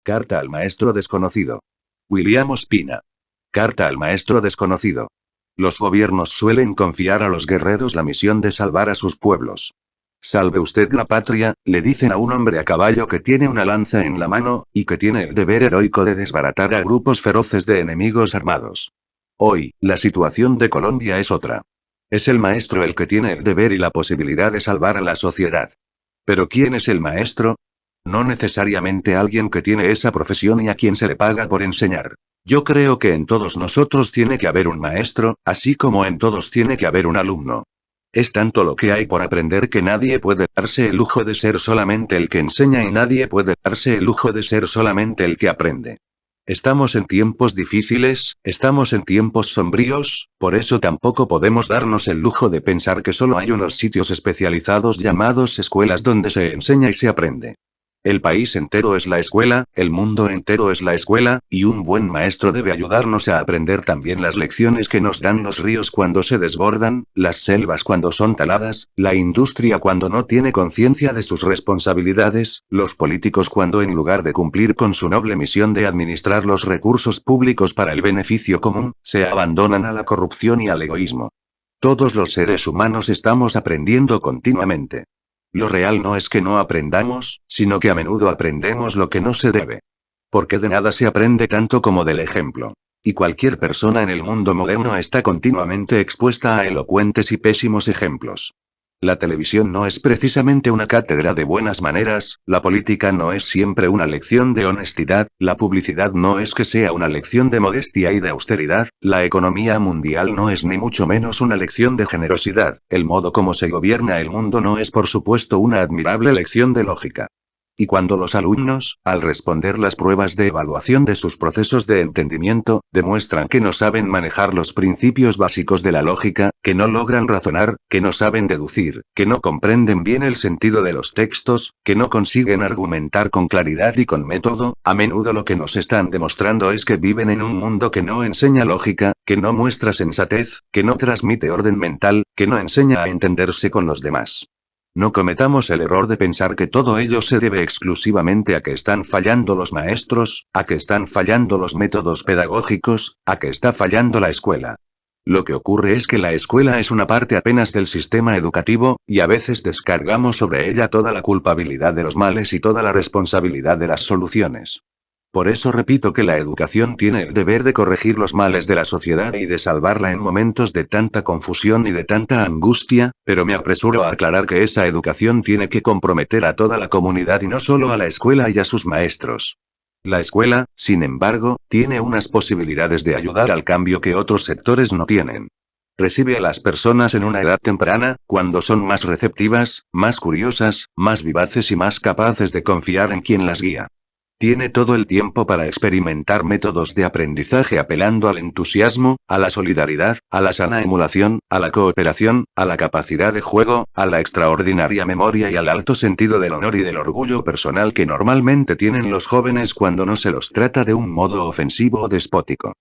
Carta al maestro desconocido. William Ospina. Carta al maestro desconocido. Los gobiernos suelen confiar a los guerreros la misión de salvar a sus pueblos. Salve usted la patria, le dicen a un hombre a caballo que tiene una lanza en la mano, y que tiene el deber heroico de desbaratar a grupos feroces de enemigos armados. Hoy, la situación de Colombia es otra. Es el maestro el que tiene el deber y la posibilidad de salvar a la sociedad. ¿Pero quién es el maestro? No necesariamente alguien que tiene esa profesión y a quien se le paga por enseñar. Yo creo que en todos nosotros tiene que haber un maestro, así como en todos tiene que haber un alumno. Es tanto lo que hay por aprender que nadie puede darse el lujo de ser solamente el que enseña y nadie puede darse el lujo de ser solamente el que aprende. Estamos en tiempos difíciles, estamos en tiempos sombríos, por eso tampoco podemos darnos el lujo de pensar que solo hay unos sitios especializados llamados escuelas donde se enseña y se aprende. El país entero es la escuela, el mundo entero es la escuela, y un buen maestro debe ayudarnos a aprender también las lecciones que nos dan los ríos cuando se desbordan, las selvas cuando son taladas, la industria cuando no tiene conciencia de sus responsabilidades, los políticos cuando en lugar de cumplir con su noble misión de administrar los recursos públicos para el beneficio común, se abandonan a la corrupción y al egoísmo. Todos los seres humanos estamos aprendiendo continuamente. Lo real no es que no aprendamos, sino que a menudo aprendemos lo que no se debe. Porque de nada se aprende tanto como del ejemplo. Y cualquier persona en el mundo moderno está continuamente expuesta a elocuentes y pésimos ejemplos. La televisión no es precisamente una cátedra de buenas maneras, la política no es siempre una lección de honestidad, la publicidad no es que sea una lección de modestia y de austeridad, la economía mundial no es ni mucho menos una lección de generosidad, el modo como se gobierna el mundo no es por supuesto una admirable lección de lógica. Y cuando los alumnos, al responder las pruebas de evaluación de sus procesos de entendimiento, demuestran que no saben manejar los principios básicos de la lógica, que no logran razonar, que no saben deducir, que no comprenden bien el sentido de los textos, que no consiguen argumentar con claridad y con método, a menudo lo que nos están demostrando es que viven en un mundo que no enseña lógica, que no muestra sensatez, que no transmite orden mental, que no enseña a entenderse con los demás. No cometamos el error de pensar que todo ello se debe exclusivamente a que están fallando los maestros, a que están fallando los métodos pedagógicos, a que está fallando la escuela. Lo que ocurre es que la escuela es una parte apenas del sistema educativo, y a veces descargamos sobre ella toda la culpabilidad de los males y toda la responsabilidad de las soluciones. Por eso repito que la educación tiene el deber de corregir los males de la sociedad y de salvarla en momentos de tanta confusión y de tanta angustia, pero me apresuro a aclarar que esa educación tiene que comprometer a toda la comunidad y no solo a la escuela y a sus maestros. La escuela, sin embargo, tiene unas posibilidades de ayudar al cambio que otros sectores no tienen. Recibe a las personas en una edad temprana, cuando son más receptivas, más curiosas, más vivaces y más capaces de confiar en quien las guía. Tiene todo el tiempo para experimentar métodos de aprendizaje apelando al entusiasmo, a la solidaridad, a la sana emulación, a la cooperación, a la capacidad de juego, a la extraordinaria memoria y al alto sentido del honor y del orgullo personal que normalmente tienen los jóvenes cuando no se los trata de un modo ofensivo o despótico.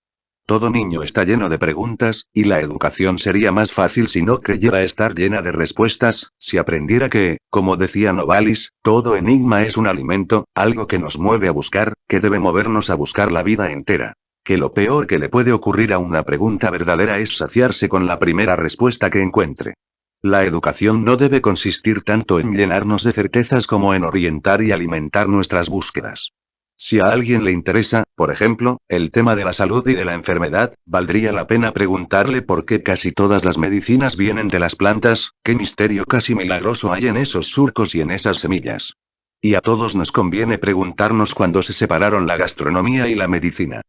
Todo niño está lleno de preguntas, y la educación sería más fácil si no creyera estar llena de respuestas, si aprendiera que, como decía Novalis, todo enigma es un alimento, algo que nos mueve a buscar, que debe movernos a buscar la vida entera. Que lo peor que le puede ocurrir a una pregunta verdadera es saciarse con la primera respuesta que encuentre. La educación no debe consistir tanto en llenarnos de certezas como en orientar y alimentar nuestras búsquedas. Si a alguien le interesa, por ejemplo, el tema de la salud y de la enfermedad, valdría la pena preguntarle por qué casi todas las medicinas vienen de las plantas, qué misterio casi milagroso hay en esos surcos y en esas semillas. Y a todos nos conviene preguntarnos cuándo se separaron la gastronomía y la medicina.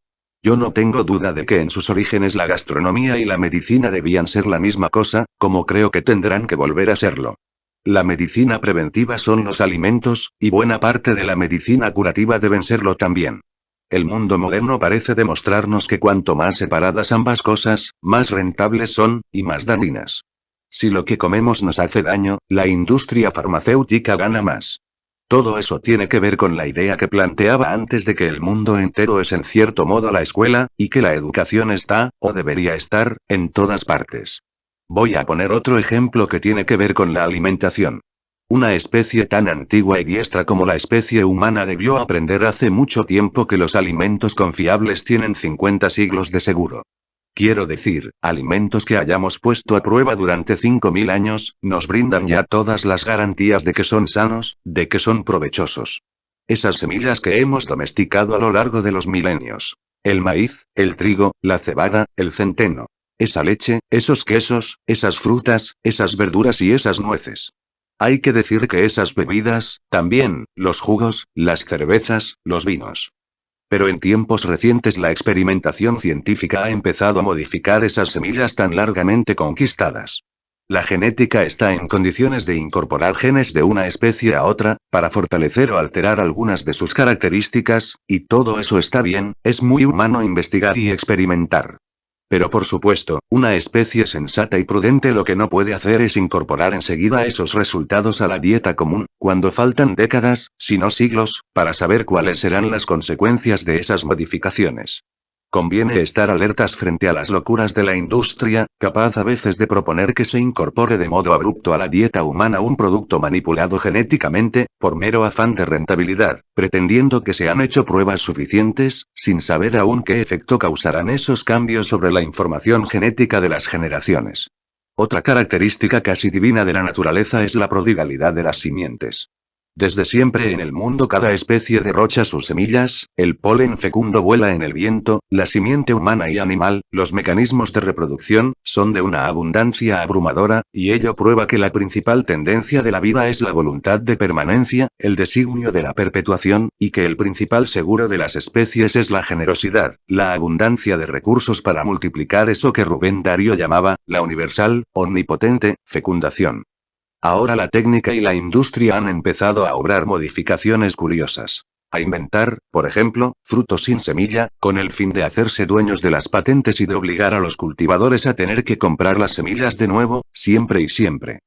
Yo no tengo duda de que en sus orígenes la gastronomía y la medicina debían ser la misma cosa, como creo que tendrán que volver a serlo. La medicina preventiva son los alimentos, y buena parte de la medicina curativa deben serlo también. El mundo moderno parece demostrarnos que cuanto más separadas ambas cosas, más rentables son, y más dañinas. Si lo que comemos nos hace daño, la industria farmacéutica gana más. Todo eso tiene que ver con la idea que planteaba antes de que el mundo entero es en cierto modo la escuela, y que la educación está, o debería estar, en todas partes. Voy a poner otro ejemplo que tiene que ver con la alimentación. Una especie tan antigua y diestra como la especie humana debió aprender hace mucho tiempo que los alimentos confiables tienen 50 siglos de seguro. Quiero decir, alimentos que hayamos puesto a prueba durante 5000 años, nos brindan ya todas las garantías de que son sanos, de que son provechosos. Esas semillas que hemos domesticado a lo largo de los milenios. El maíz, el trigo, la cebada, el centeno. Esa leche, esos quesos, esas frutas, esas verduras y esas nueces. Hay que decir que esas bebidas, también, los jugos, las cervezas, los vinos. Pero en tiempos recientes la experimentación científica ha empezado a modificar esas semillas tan largamente conquistadas. La genética está en condiciones de incorporar genes de una especie a otra, para fortalecer o alterar algunas de sus características, y todo eso está bien, es muy humano investigar y experimentar. Pero por supuesto, una especie sensata y prudente lo que no puede hacer es incorporar enseguida esos resultados a la dieta común, cuando faltan décadas, si no siglos, para saber cuáles serán las consecuencias de esas modificaciones. Conviene estar alertas frente a las locuras de la industria, capaz a veces de proponer que se incorpore de modo abrupto a la dieta humana un producto manipulado genéticamente, por mero afán de rentabilidad, pretendiendo que se han hecho pruebas suficientes, sin saber aún qué efecto causarán esos cambios sobre la información genética de las generaciones. Otra característica casi divina de la naturaleza es la prodigalidad de las simientes. Desde siempre en el mundo cada especie derrocha sus semillas, el polen fecundo vuela en el viento, la simiente humana y animal, los mecanismos de reproducción, son de una abundancia abrumadora, y ello prueba que la principal tendencia de la vida es la voluntad de permanencia, el designio de la perpetuación, y que el principal seguro de las especies es la generosidad, la abundancia de recursos para multiplicar eso que Rubén Darío llamaba, la universal, omnipotente, fecundación. Ahora la técnica y la industria han empezado a obrar modificaciones curiosas. A inventar, por ejemplo, frutos sin semilla, con el fin de hacerse dueños de las patentes y de obligar a los cultivadores a tener que comprar las semillas de nuevo, siempre y siempre.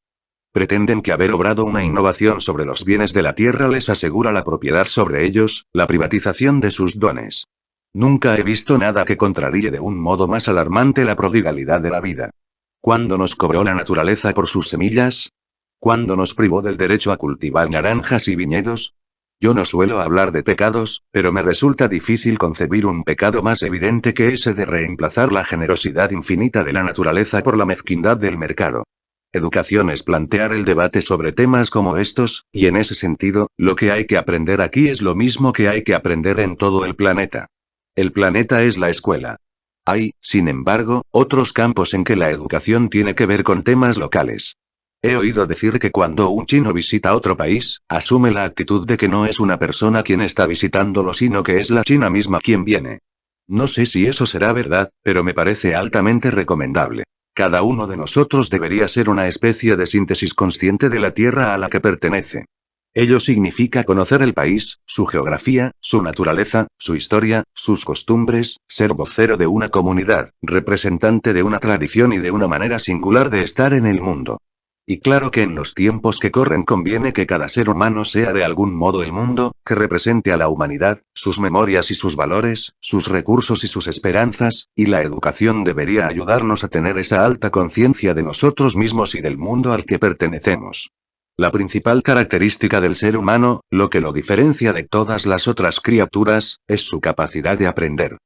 Pretenden que haber obrado una innovación sobre los bienes de la tierra les asegura la propiedad sobre ellos, la privatización de sus dones. Nunca he visto nada que contraríe de un modo más alarmante la prodigalidad de la vida. ¿Cuándo nos cobró la naturaleza por sus semillas? ¿Cuándo nos privó del derecho a cultivar naranjas y viñedos? Yo no suelo hablar de pecados, pero me resulta difícil concebir un pecado más evidente que ese de reemplazar la generosidad infinita de la naturaleza por la mezquindad del mercado. Educación es plantear el debate sobre temas como estos, y en ese sentido, lo que hay que aprender aquí es lo mismo que hay que aprender en todo el planeta. El planeta es la escuela. Hay, sin embargo, otros campos en que la educación tiene que ver con temas locales. He oído decir que cuando un chino visita otro país, asume la actitud de que no es una persona quien está visitándolo sino que es la China misma quien viene. No sé si eso será verdad, pero me parece altamente recomendable. Cada uno de nosotros debería ser una especie de síntesis consciente de la tierra a la que pertenece. Ello significa conocer el país, su geografía, su naturaleza, su historia, sus costumbres, ser vocero de una comunidad, representante de una tradición y de una manera singular de estar en el mundo. Y claro que en los tiempos que corren conviene que cada ser humano sea de algún modo el mundo, que represente a la humanidad, sus memorias y sus valores, sus recursos y sus esperanzas, y la educación debería ayudarnos a tener esa alta conciencia de nosotros mismos y del mundo al que pertenecemos. La principal característica del ser humano, lo que lo diferencia de todas las otras criaturas, es su capacidad de aprender.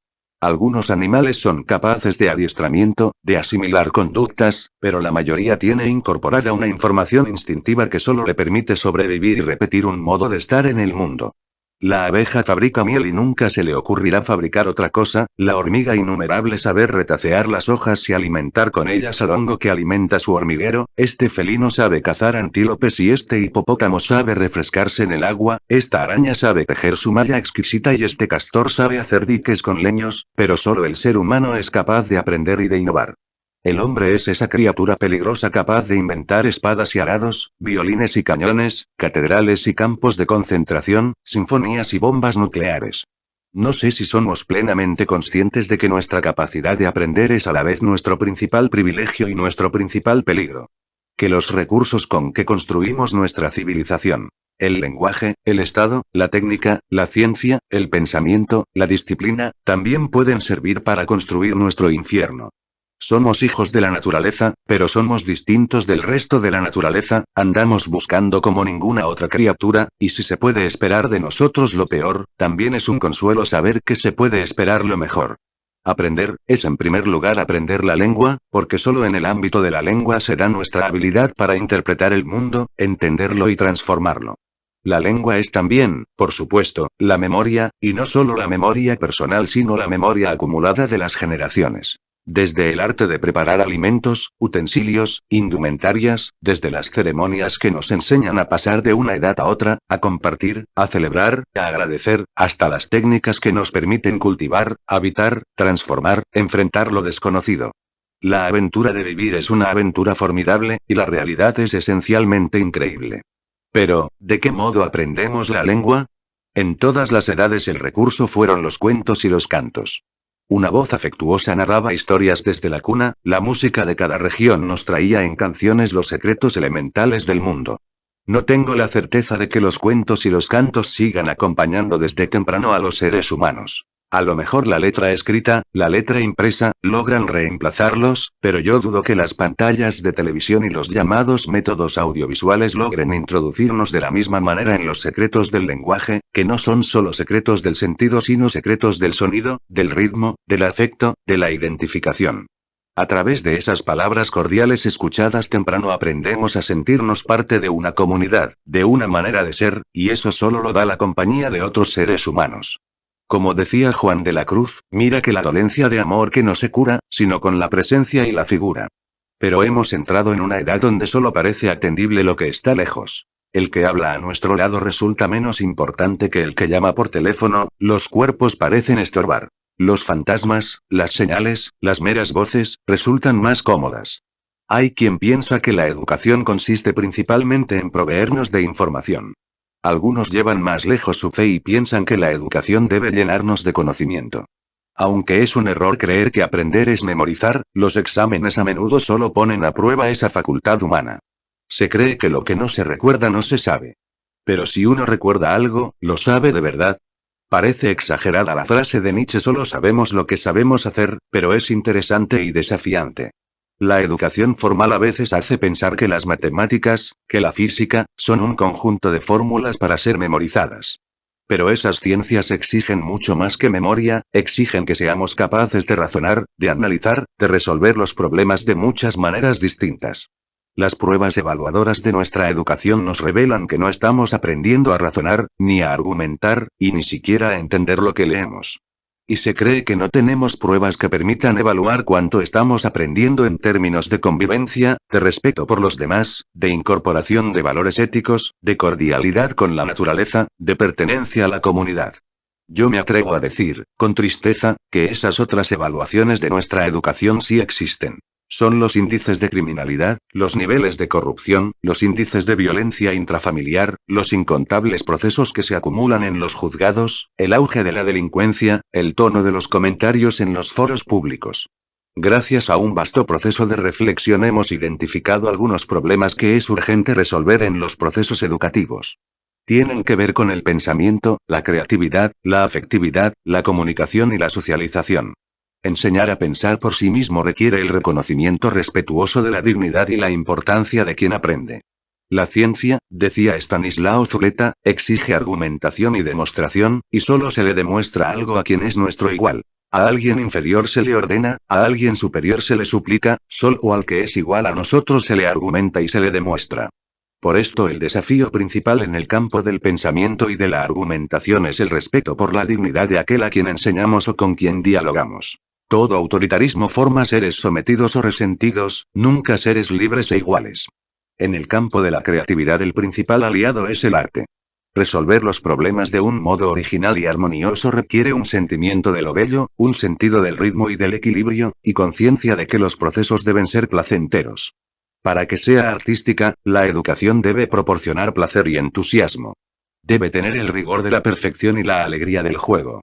Algunos animales son capaces de adiestramiento, de asimilar conductas, pero la mayoría tiene incorporada una información instintiva que solo le permite sobrevivir y repetir un modo de estar en el mundo. La abeja fabrica miel y nunca se le ocurrirá fabricar otra cosa, la hormiga innumerable saber retacear las hojas y alimentar con ellas al hongo que alimenta su hormiguero, este felino sabe cazar antílopes y este hipopótamo sabe refrescarse en el agua, esta araña sabe tejer su malla exquisita y este castor sabe hacer diques con leños, pero solo el ser humano es capaz de aprender y de innovar. El hombre es esa criatura peligrosa capaz de inventar espadas y arados, violines y cañones, catedrales y campos de concentración, sinfonías y bombas nucleares. No sé si somos plenamente conscientes de que nuestra capacidad de aprender es a la vez nuestro principal privilegio y nuestro principal peligro. Que los recursos con que construimos nuestra civilización, el lenguaje, el Estado, la técnica, la ciencia, el pensamiento, la disciplina, también pueden servir para construir nuestro infierno. Somos hijos de la naturaleza, pero somos distintos del resto de la naturaleza, andamos buscando como ninguna otra criatura, y si se puede esperar de nosotros lo peor, también es un consuelo saber que se puede esperar lo mejor. Aprender, es en primer lugar aprender la lengua, porque solo en el ámbito de la lengua se da nuestra habilidad para interpretar el mundo, entenderlo y transformarlo. La lengua es también, por supuesto, la memoria, y no solo la memoria personal sino la memoria acumulada de las generaciones. Desde el arte de preparar alimentos, utensilios, indumentarias, desde las ceremonias que nos enseñan a pasar de una edad a otra, a compartir, a celebrar, a agradecer, hasta las técnicas que nos permiten cultivar, habitar, transformar, enfrentar lo desconocido. La aventura de vivir es una aventura formidable, y la realidad es esencialmente increíble. Pero, ¿de qué modo aprendemos la lengua? En todas las edades el recurso fueron los cuentos y los cantos. Una voz afectuosa narraba historias desde la cuna, la música de cada región nos traía en canciones los secretos elementales del mundo. No tengo la certeza de que los cuentos y los cantos sigan acompañando desde temprano a los seres humanos. A lo mejor la letra escrita, la letra impresa, logran reemplazarlos, pero yo dudo que las pantallas de televisión y los llamados métodos audiovisuales logren introducirnos de la misma manera en los secretos del lenguaje, que no son solo secretos del sentido sino secretos del sonido, del ritmo, del afecto, de la identificación. A través de esas palabras cordiales escuchadas temprano aprendemos a sentirnos parte de una comunidad, de una manera de ser, y eso solo lo da la compañía de otros seres humanos. Como decía Juan de la Cruz, mira que la dolencia de amor que no se cura, sino con la presencia y la figura. Pero hemos entrado en una edad donde solo parece atendible lo que está lejos. El que habla a nuestro lado resulta menos importante que el que llama por teléfono, los cuerpos parecen estorbar. Los fantasmas, las señales, las meras voces, resultan más cómodas. Hay quien piensa que la educación consiste principalmente en proveernos de información. Algunos llevan más lejos su fe y piensan que la educación debe llenarnos de conocimiento. Aunque es un error creer que aprender es memorizar, los exámenes a menudo solo ponen a prueba esa facultad humana. Se cree que lo que no se recuerda no se sabe. Pero si uno recuerda algo, ¿lo sabe de verdad? Parece exagerada la frase de Nietzsche: solo sabemos lo que sabemos hacer, pero es interesante y desafiante. La educación formal a veces hace pensar que las matemáticas, que la física, son un conjunto de fórmulas para ser memorizadas. Pero esas ciencias exigen mucho más que memoria, exigen que seamos capaces de razonar, de analizar, de resolver los problemas de muchas maneras distintas. Las pruebas evaluadoras de nuestra educación nos revelan que no estamos aprendiendo a razonar, ni a argumentar, y ni siquiera a entender lo que leemos. Y se cree que no tenemos pruebas que permitan evaluar cuánto estamos aprendiendo en términos de convivencia, de respeto por los demás, de incorporación de valores éticos, de cordialidad con la naturaleza, de pertenencia a la comunidad. Yo me atrevo a decir, con tristeza, que esas otras evaluaciones de nuestra educación sí existen. Son los índices de criminalidad, los niveles de corrupción, los índices de violencia intrafamiliar, los incontables procesos que se acumulan en los juzgados, el auge de la delincuencia, el tono de los comentarios en los foros públicos. Gracias a un vasto proceso de reflexión hemos identificado algunos problemas que es urgente resolver en los procesos educativos. Tienen que ver con el pensamiento, la creatividad, la afectividad, la comunicación y la socialización. Enseñar a pensar por sí mismo requiere el reconocimiento respetuoso de la dignidad y la importancia de quien aprende. La ciencia, decía Stanislao Zuleta, exige argumentación y demostración, y solo se le demuestra algo a quien es nuestro igual. A alguien inferior se le ordena, a alguien superior se le suplica, solo al que es igual a nosotros se le argumenta y se le demuestra. Por esto el desafío principal en el campo del pensamiento y de la argumentación es el respeto por la dignidad de aquel a quien enseñamos o con quien dialogamos. Todo autoritarismo forma seres sometidos o resentidos, nunca seres libres e iguales. En el campo de la creatividad el principal aliado es el arte. Resolver los problemas de un modo original y armonioso requiere un sentimiento de lo bello, un sentido del ritmo y del equilibrio, y conciencia de que los procesos deben ser placenteros. Para que sea artística, la educación debe proporcionar placer y entusiasmo. Debe tener el rigor de la perfección y la alegría del juego.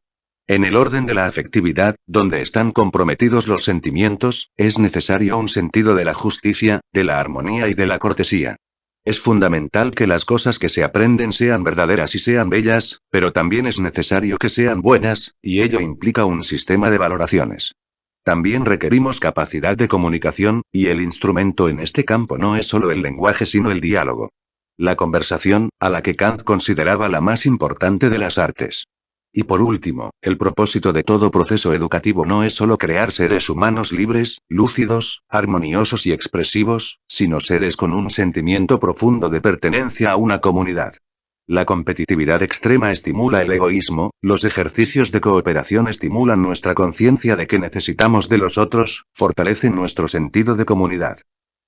En el orden de la afectividad, donde están comprometidos los sentimientos, es necesario un sentido de la justicia, de la armonía y de la cortesía. Es fundamental que las cosas que se aprenden sean verdaderas y sean bellas, pero también es necesario que sean buenas, y ello implica un sistema de valoraciones. También requerimos capacidad de comunicación, y el instrumento en este campo no es solo el lenguaje sino el diálogo. La conversación, a la que Kant consideraba la más importante de las artes. Y por último, el propósito de todo proceso educativo no es solo crear seres humanos libres, lúcidos, armoniosos y expresivos, sino seres con un sentimiento profundo de pertenencia a una comunidad. La competitividad extrema estimula el egoísmo, los ejercicios de cooperación estimulan nuestra conciencia de que necesitamos de los otros, fortalecen nuestro sentido de comunidad.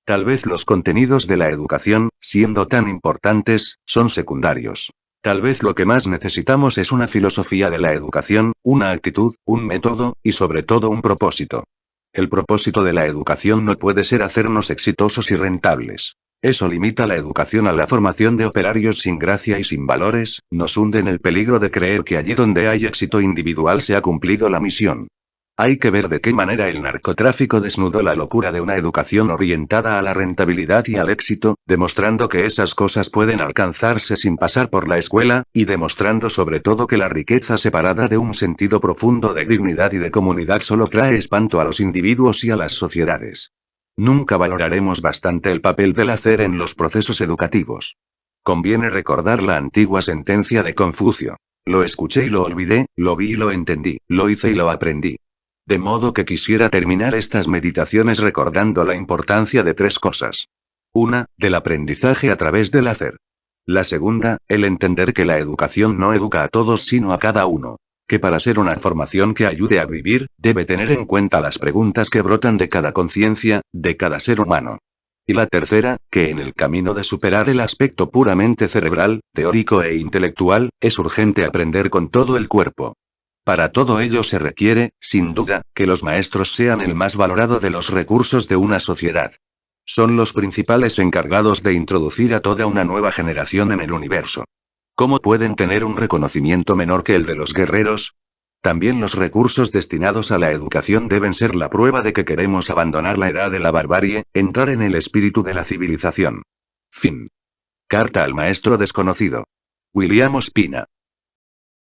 Tal vez los contenidos de la educación, siendo tan importantes, son secundarios. Tal vez lo que más necesitamos es una filosofía de la educación, una actitud, un método, y sobre todo un propósito. El propósito de la educación no puede ser hacernos exitosos y rentables. Eso limita la educación a la formación de operarios sin gracia y sin valores, nos hunde en el peligro de creer que allí donde hay éxito individual se ha cumplido la misión. Hay que ver de qué manera el narcotráfico desnudó la locura de una educación orientada a la rentabilidad y al éxito, demostrando que esas cosas pueden alcanzarse sin pasar por la escuela, y demostrando sobre todo que la riqueza separada de un sentido profundo de dignidad y de comunidad solo trae espanto a los individuos y a las sociedades. Nunca valoraremos bastante el papel del hacer en los procesos educativos. Conviene recordar la antigua sentencia de Confucio. Lo escuché y lo olvidé, lo vi y lo entendí, lo hice y lo aprendí. De modo que quisiera terminar estas meditaciones recordando la importancia de tres cosas. Una, del aprendizaje a través del hacer. La segunda, el entender que la educación no educa a todos sino a cada uno. Que para ser una formación que ayude a vivir, debe tener en cuenta las preguntas que brotan de cada conciencia, de cada ser humano. Y la tercera, que en el camino de superar el aspecto puramente cerebral, teórico e intelectual, es urgente aprender con todo el cuerpo. Para todo ello se requiere, sin duda, que los maestros sean el más valorado de los recursos de una sociedad. Son los principales encargados de introducir a toda una nueva generación en el universo. ¿Cómo pueden tener un reconocimiento menor que el de los guerreros? También los recursos destinados a la educación deben ser la prueba de que queremos abandonar la edad de la barbarie, entrar en el espíritu de la civilización. Fin. Carta al maestro desconocido. William Ospina.